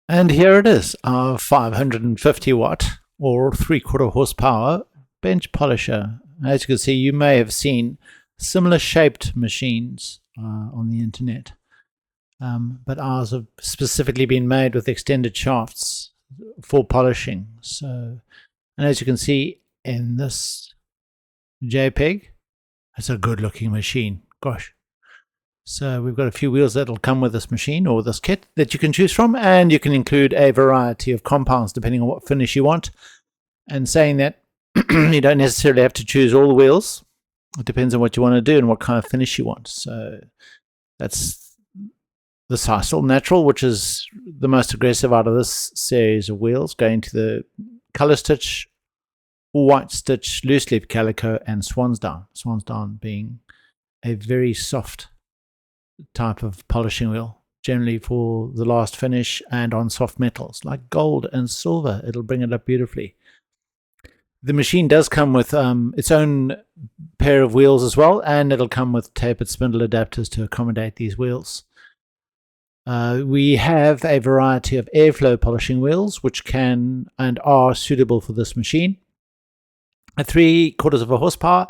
And here it is, our 550 watt or 3/4 horsepower bench polisher. As you can see, you may have seen similar shaped machines on the internet, but ours have specifically been made with extended shafts for polishing. So, and as you can see in this JPEG, it's a good looking machine. Gosh. So we've got a few wheels that will come with this machine or this kit that you can choose from, and you can include a variety of compounds depending on what finish you want. And saying that, you don't necessarily have to choose all the wheels. It depends on what you want to do and what kind of finish you want. So that's the Sisal Natural, which is the most aggressive out of this series of wheels, going to the color stitch, white stitch, loose leaf calico, and swansdown. Swansdown being a very soft type of polishing wheel, generally for the last finish and on soft metals like gold and silver. It'll bring it up beautifully. The machine does come with its own pair of wheels as well, and it'll come with tapered spindle adapters to accommodate these wheels. We have a variety of airflow polishing wheels which can and are suitable for this machine. At 3/4 of a horsepower,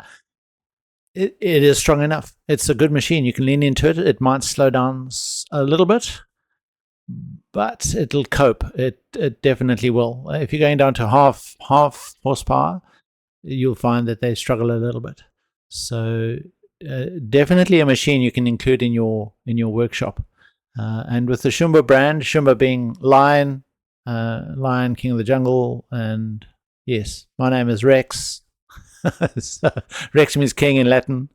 it is strong enough. It's a good machine. You can lean into it. It might slow down a little bit, but it'll cope. It definitely will. If you're going down to half horsepower, you'll find that they struggle a little bit. So definitely a machine you can include in your workshop. And with the Shumba brand, Shumba being lion, King of the Jungle, and yes, my name is Rex. So, Rex means king in Latin.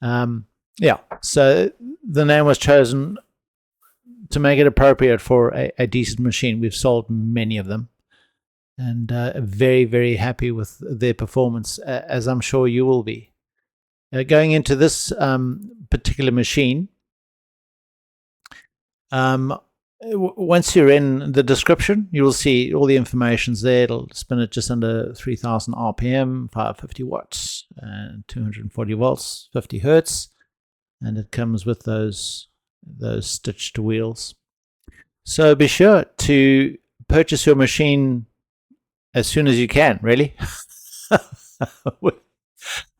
Yeah, so the name was chosen to make it appropriate for a decent machine. We've sold many of them, and very, very happy with their performance, as I'm sure you will be. Going into this particular machine, once you're in the description, you will see all the information's there. It'll spin at just under 3,000 RPM, 550 watts, and 240 volts, 50 hertz, and it comes with those stitched wheels. So be sure to purchase your machine as soon as you can, really,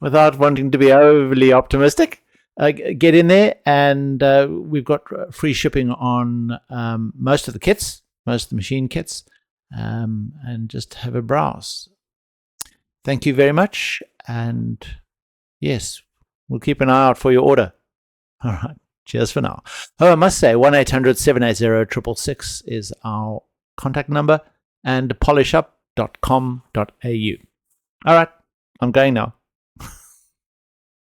without wanting to be overly optimistic. Get in there, and we've got free shipping on most of the kits, most of the machine kits, and just have a browse. Thank you very much, and yes, we'll keep an eye out for your order. All right, cheers for now. Oh, I must say, 1-800-780-666 is our contact number, and polishup.com.au. All right, I'm going now.